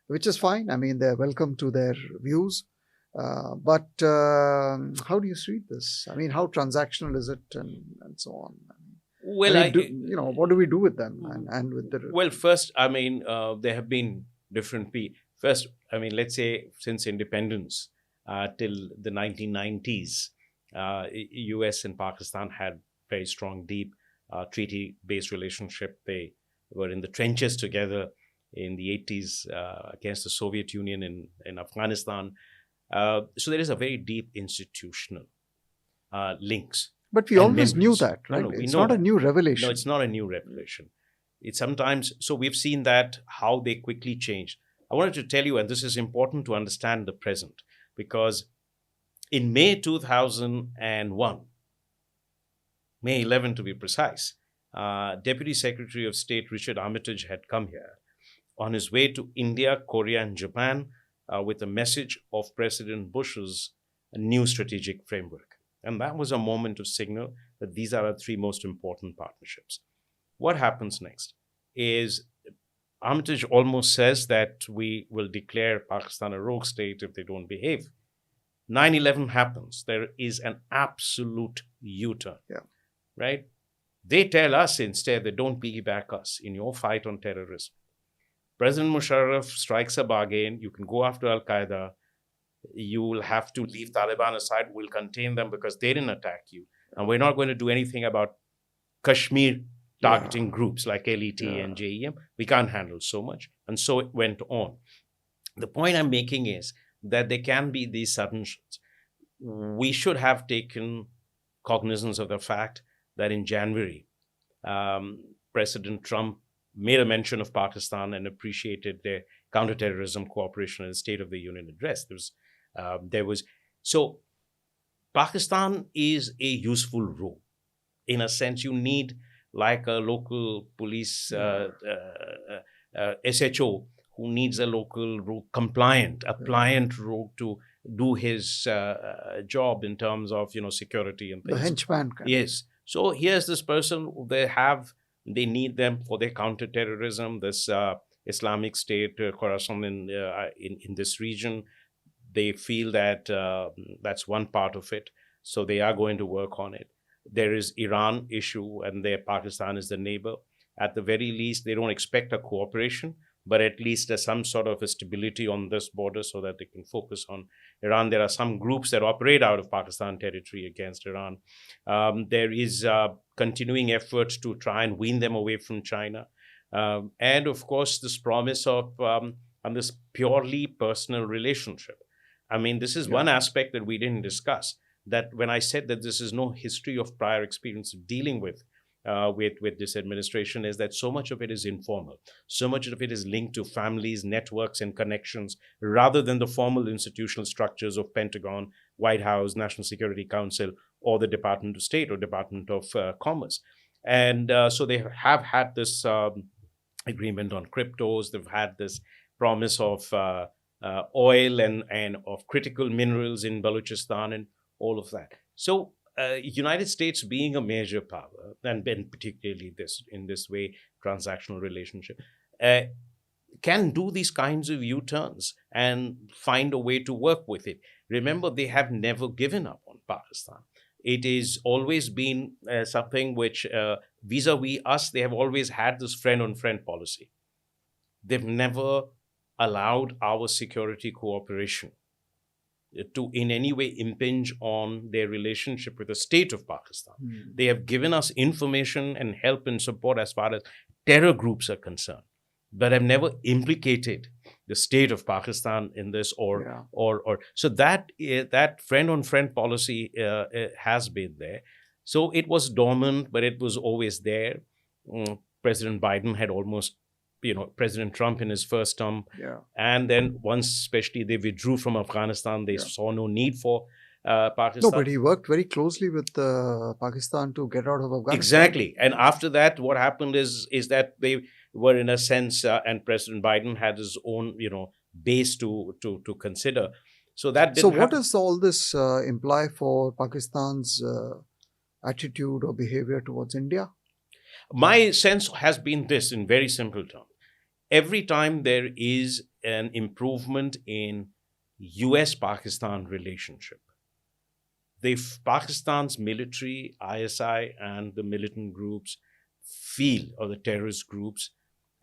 which is fine. I mean, they're welcome to their views. But how do you read this? I mean, how transactional is it, and so on? Well, what do we do with them and with the? Well, first, there have been different. First, let's say since independence till the 1990s, US and Pakistan had very strong, deep treaty-based relationship. They were in the trenches together in the 80s against the Soviet Union in Afghanistan. So there is a very deep institutional links. But we And always knew memories. that, right? No, we It's know not a that. new No, revelation. it's not a new revelation. It's sometimes, so we've seen that how they quickly changed. I wanted to tell you, and this is important to understand the present, because in May 2001, May 11 to be precise, Deputy Secretary of State Richard Armitage had come here on his way to India, Korea, and Japan with a message of President Bush's new strategic framework. And that was a moment of signal that these are the three most important partnerships. What happens next is Armitage almost says that we will declare Pakistan a rogue state if they don't behave. 9/11 happens. There is an absolute U-turn. Yeah. Right? They tell us instead that don't piggyback us in your fight on terrorism. President Musharraf strikes a bargain. You can go after Al-Qaeda. You will have to leave Taliban aside. We'll contain them because they didn't attack you. And we're not going to do anything about Kashmir targeting groups like LET and JEM. We can't handle so much. And so it went on. The point I'm making is that there can be these sudden shifts. We should have taken cognizance of the fact that in January, President Trump made a mention of Pakistan and appreciated their counterterrorism cooperation in the State of the Union address. So Pakistan is a useful role. In a sense, you need like a local police SHO who needs a local role, appliant role to do his job in terms of security and things. The henchman. Yes. So here's this person they need them for their counterterrorism. This Islamic State Khorasan in this region, they feel that that's one part of it. So they are going to work on it. There is Iran issue, and Pakistan is the neighbor. At the very least, they don't expect a cooperation, but at least there's some sort of a stability on this border so that they can focus on Iran. There are some groups that operate out of Pakistan territory against Iran. There is continuing efforts to try and wean them away from China. And of course, this promise of this purely personal relationship. I mean, this is one aspect that we didn't discuss, that when I said that this is no history of prior experience of dealing with this administration, is that so much of it is informal. So much of it is linked to families, networks, and connections, rather than the formal institutional structures of Pentagon, White House, National Security Council, or the Department of State or Department of Commerce. And so they have had this agreement on cryptos. They've had this promise of oil and of critical minerals in Balochistan and all of that. So United States being a major power, and particularly in this way, transactional relationship, can do these kinds of U-turns and find a way to work with it. Remember, they have never given up on Pakistan. It is always been something which, vis-a-vis us, they have always had this friend-on-friend policy. They've never allowed our security cooperation to in any way impinge on their relationship with the state of Pakistan. They have given us information and help and support as far as terror groups are concerned, but have never implicated the state of Pakistan in this or so that friend-on-friend policy has been there. So it was dormant, but it was always there. President Biden had almost President Trump in his first term. And then once, especially, they withdrew from Afghanistan, they saw no need for Pakistan. No, but he worked very closely with Pakistan to get out of Afghanistan. Exactly. And after that, what happened is that they were, in a sense, and President Biden had his own, base to consider. So that didn't what does all this imply for Pakistan's attitude or behavior towards India? My sense has been this, in very simple terms. Every time there is an improvement in US-Pakistan relationship, Pakistan's military, ISI, and the militant groups feel, or the terrorist groups,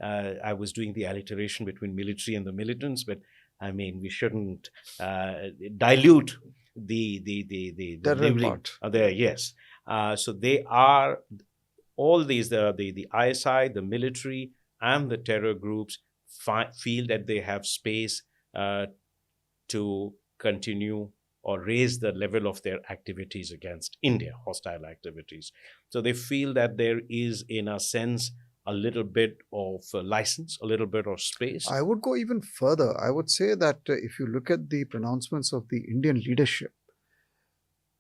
I was doing the alliteration between military and the militants, but I mean, we shouldn't dilute the Terror labeling part. there. Yes, so they are all these the ISI, the military, and the terror groups feel that they have space uh, to continue or raise the level of their activities against India, hostile activities. So they feel that there is, in a sense, a little bit of license, a little bit of space. I would go even further. I would say that if you look at the pronouncements of the Indian leadership,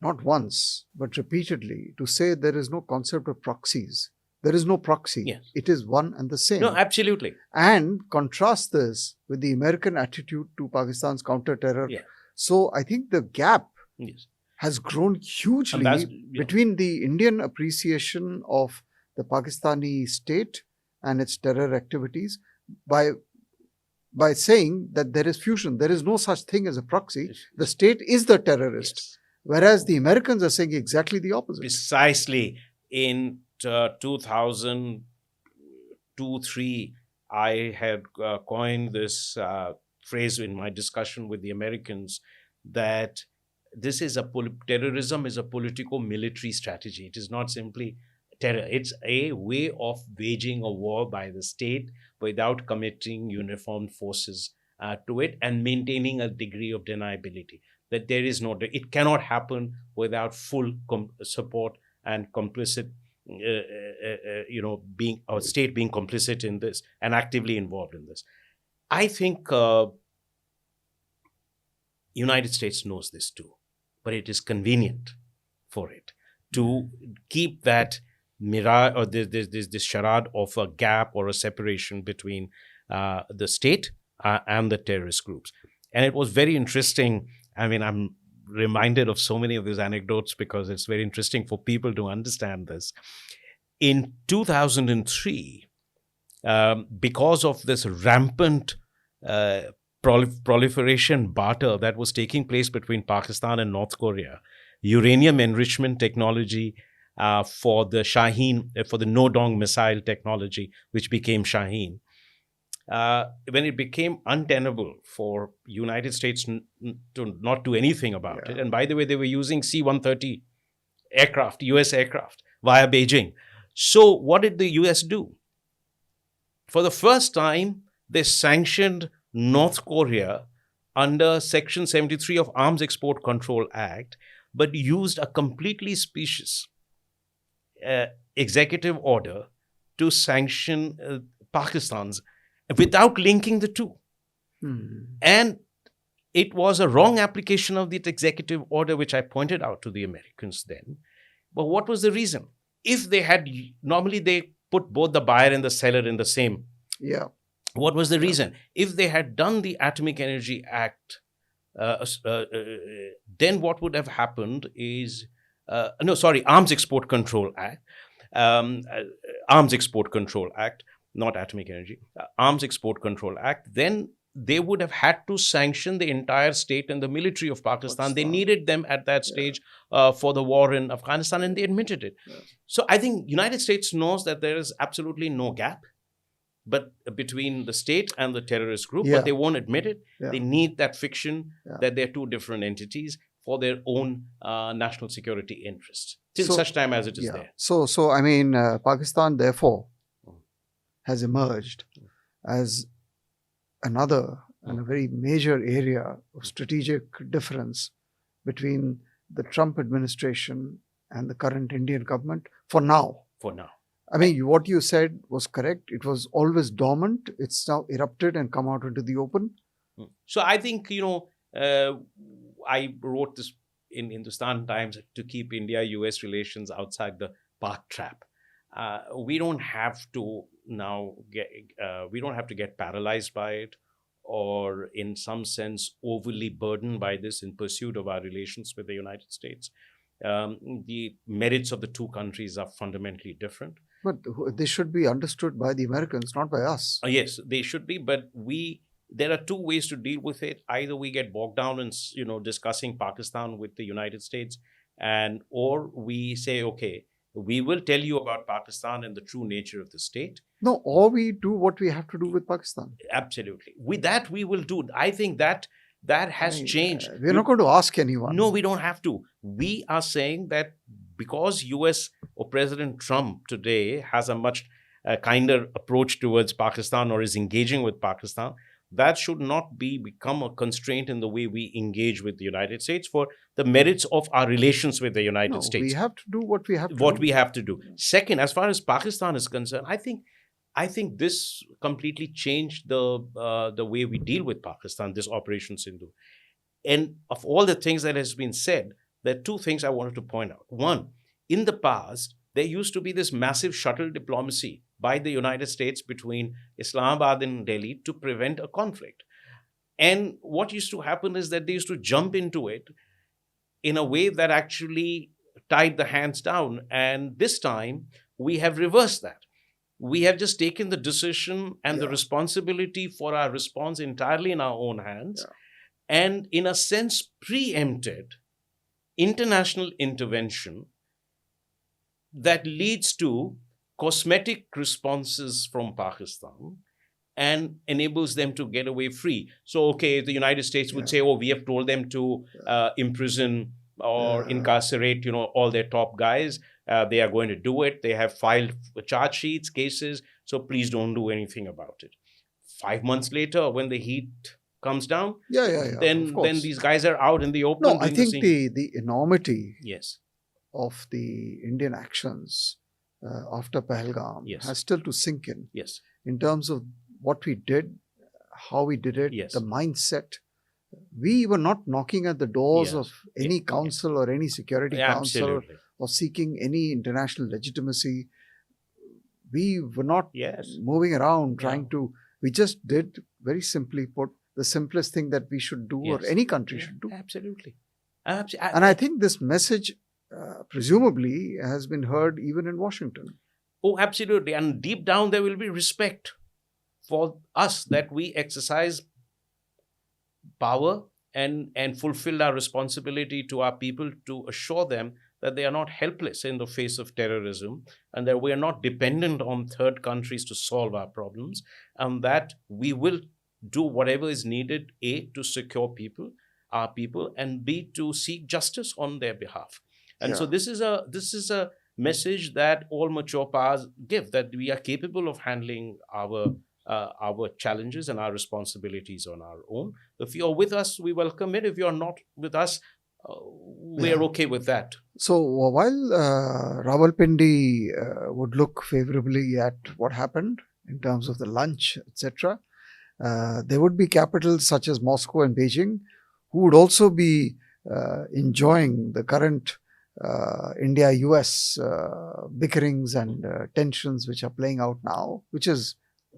not once, but repeatedly, to say there is no concept of proxies. There is no proxy. Yes. It is one and the same. No, absolutely. And contrast this with the American attitude to Pakistan's counter-terror. Yeah. So I think the gap Yes. has grown hugely And between the Indian appreciation of the Pakistani state and its terror activities by saying that there is fusion. There is no such thing as a proxy. The state is the terrorist. Yes. Whereas the Americans are saying exactly the opposite. Precisely. In 2002-3, I had coined this phrase in my discussion with the Americans that this is terrorism is a politico-military strategy. It is not simply terror. It's a way of waging a war by the state without committing uniformed forces to it and maintaining a degree of deniability. That there is no, it cannot happen without full support and complicit, being our state being complicit in this and actively involved in this. I think United States knows this too, but it is convenient for it to keep that mirage or this charade of a gap or a separation between the state and the terrorist groups. And it was very interesting. I mean, I'm reminded of so many of these anecdotes because it's very interesting for people to understand this. In 2003, because of this rampant proliferation barter that was taking place between Pakistan and North Korea, uranium enrichment technology for the Shaheen, for the no-dong missile technology, which became Shaheen, when it became untenable for United States to not do anything about it, and by the way, they were using C-130 aircraft, US aircraft, via Beijing. So what did the US do? For the first time, they sanctioned North Korea under Section 73 of Arms Export Control Act, but used a completely specious executive order to sanction Pakistan's without linking the two. And it was a wrong application of that executive order, which I pointed out to the Americans then. But what was the reason? If they had, normally they put both the buyer and the seller in the same. Yeah. What was the reason? If they had done the Atomic Energy Act, then what would have happened is, Arms Export Control Act. Arms Export Control Act, not Atomic Energy, Arms Export Control Act, then they would have had to sanction the entire state and the military of Pakistan. They needed them at that stage for the war in Afghanistan, and they admitted it. So I think United States knows that there is absolutely no gap but between the state and the terrorist group, but they won't admit it. They need that fiction that they're two different entities for their own national security interests, till such time as it is there. So I mean, Pakistan, therefore, has emerged as another and a very major area of strategic difference between the Trump administration and the current Indian government for now. For now. I mean, what you said was correct. It was always dormant. It's now erupted and come out into the open. So I think, I wrote this in Hindustan Times to keep India-US relations outside the Pak trap. We don't have to now get paralyzed by it, or in some sense overly burdened by this in pursuit of our relations with the United States. The merits of the two countries are fundamentally different. But they should be understood by the Americans, not by us. Yes, they should be, but there are two ways to deal with it. Either we get bogged down in discussing Pakistan with the United States, or we say, okay, we will tell you about Pakistan and the true nature of the state. No, or we do what we have to do with Pakistan. Absolutely. With that, we will do. I think that That I has mean, changed. we're not going to ask anyone. No, we don't have to. We are saying that because US or President Trump today has a much kinder approach towards Pakistan or is engaging with Pakistan, that should not become a constraint in the way we engage with the United States for the merits of our relations with the United No, we States. have to do what we have to What do. we have to do. Second, as far as Pakistan is concerned, I think this completely changed the way we deal with Pakistan. This Operation Sindhu, and of all the things that has been said, there are two things I wanted to point out. One, in the past, there used to be this massive shuttle diplomacy by the United States between Islamabad and Delhi to prevent a conflict. And what used to happen is that they used to jump into it in a way that actually tied the hands down. And this time, we have reversed that. We have just taken the decision and the Yeah. responsibility for our response entirely in our own hands, Yeah. and in a sense preempted international intervention that leads to cosmetic responses from Pakistan and enables them to get away free. So, okay, the United States would Yeah. say, oh, we have told them to imprison or incarcerate, all their top guys. They are going to do it. They have filed charge sheets, cases. So please don't do anything about it. 5 months later, when the heat comes down, Yeah, of then course. these guys are out in the open No, I doing the think same. the enormity Yes, of the Indian actions after Pahalgam Yes. has still to sink yes, in terms of what we did, how we did it, Yes. the mindset. We were not knocking at the doors Yes. of any council or any security council absolutely. or seeking any international legitimacy. We were not Yes. moving around trying Yeah. to, we just did, very simply put, the simplest thing that we should do or Yes. any country Yeah, should do. Absolutely. And I think this message, presumably, has been heard even in Washington. Oh, absolutely. And deep down, there will be respect for us that we exercise power and fulfill our responsibility to our people to assure them that they are not helpless in the face of terrorism and that we are not dependent on third countries to solve our problems, and that we will do whatever is needed, A, to secure our people, and B, to seek justice on their behalf. And so Yeah. this is a message that all mature powers give, that we are capable of handling our challenges and our responsibilities on our own. If you're with us, we welcome it. If you're not with us, we're Yeah. okay with that. So while Rawalpindi would look favorably at what happened in terms of the lunch, etc., there would be capitals such as Moscow and Beijing who would also be enjoying the current India-US bickerings and tensions which are playing out now, which is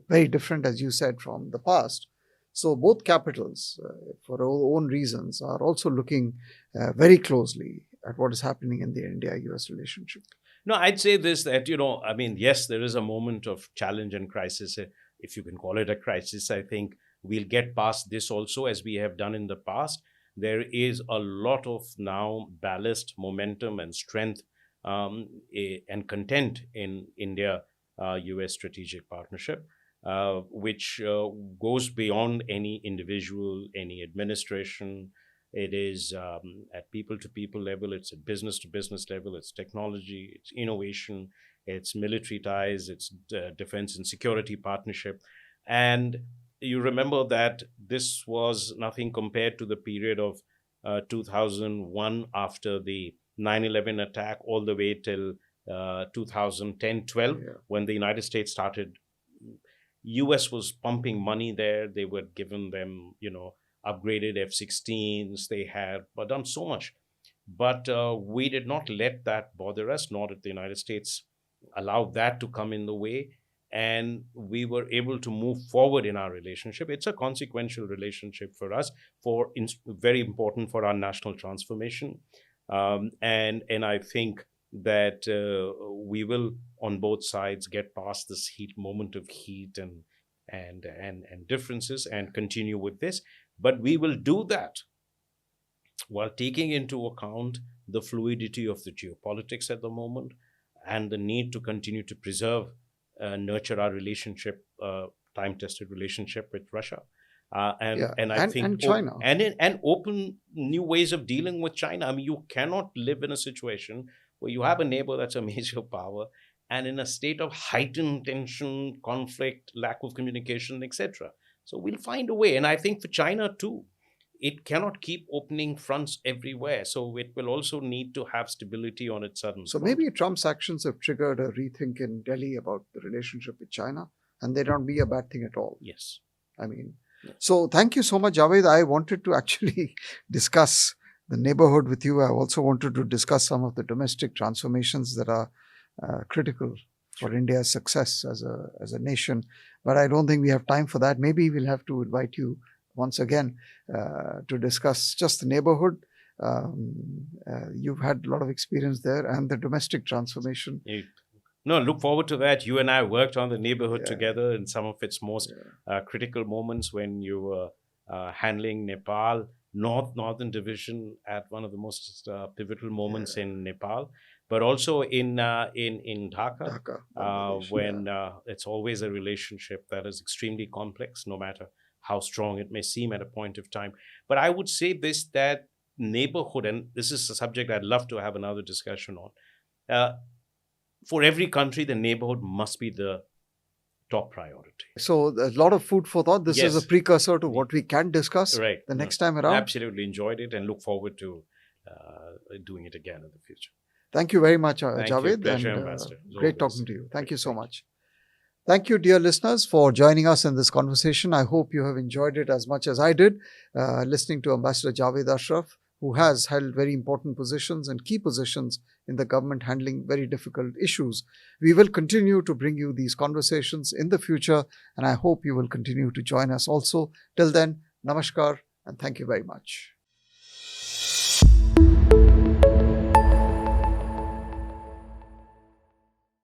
very different, as you said, from the past. So both capitals, for their own reasons, are also looking very closely at what is happening in the India-US relationship. No, I'd say this, that, yes, there is a moment of challenge and crisis, if you can call it a crisis. I think we'll get past this also, as we have done in the past. There is a lot of now ballast, momentum, and strength and content in India-US strategic partnership, which goes beyond any individual, any administration. It is at people-to-people level, it's at business-to-business level, it's technology, it's innovation, it's military ties, it's defense and security partnership. And you remember that this was nothing compared to the period of 2001 after the 9/11 attack, all the way till 2010-12, when the United States started. US was pumping money there. They were giving them, upgraded F-16s. They had done so much. But we did not let that bother us, nor did the United States allow that to come in the way. And we were able to move forward in our relationship. It's a consequential relationship for us, very important for our national transformation. And I think that we will, on both sides, get past this moment of heat and differences and continue with this. But we will do that while taking into account the fluidity of the geopolitics at the moment and the need to continue to preserve, nurture our relationship, time-tested relationship with Russia. Yeah, And I think and China. and open new ways of dealing with China. I mean, you cannot live in a situation where you have a neighbor that's a major power and in a state of heightened tension, conflict, lack of communication, etc. So we'll find a way. And I think for China too, it cannot keep opening fronts everywhere. So it will also need to have stability on its southern So front. maybe Trump's actions have triggered a rethink in Delhi about the relationship with China, and they don't be a bad thing at all. Yes. I mean, so thank you so much, Javed. I wanted to actually discuss the neighborhood with you. I also wanted to discuss some of the domestic transformations that are critical for India's success as a nation. But I don't think we have time for that. Maybe we'll have to invite you once again to discuss just the neighborhood. You've had a lot of experience there and the domestic transformation. No, look forward to that. You and I worked on the neighborhood Yeah. together in some of its most critical moments when you were handling Nepal, Northern Division at one of the most pivotal moments in Nepal, but also in Dhaka, Dhaka, Bangladesh, when it's always a relationship that is extremely complex, no matter how strong it may seem at a point of time. But I would say this, that neighborhood, and this is a subject I'd love to have another discussion on. For every country, the neighborhood must be the top priority. So a lot of food for thought. This is a Yes. precursor to what we can discuss Right. the No, next time around. Absolutely enjoyed it and look forward to doing it again in the future. Thank you very much, Thank you. Javed. Pleasure, and Ambassador, as great always. talking to you. Thank you so Thank you. much. Thank you, dear listeners, for joining us in this conversation. I hope you have enjoyed it as much as I did, listening to Ambassador Jawed Ashraf, who has held very important positions and key positions in the government handling very difficult issues. We will continue to bring you these conversations in the future, and I hope you will continue to join us also. Till then, namaskar, and thank you very much.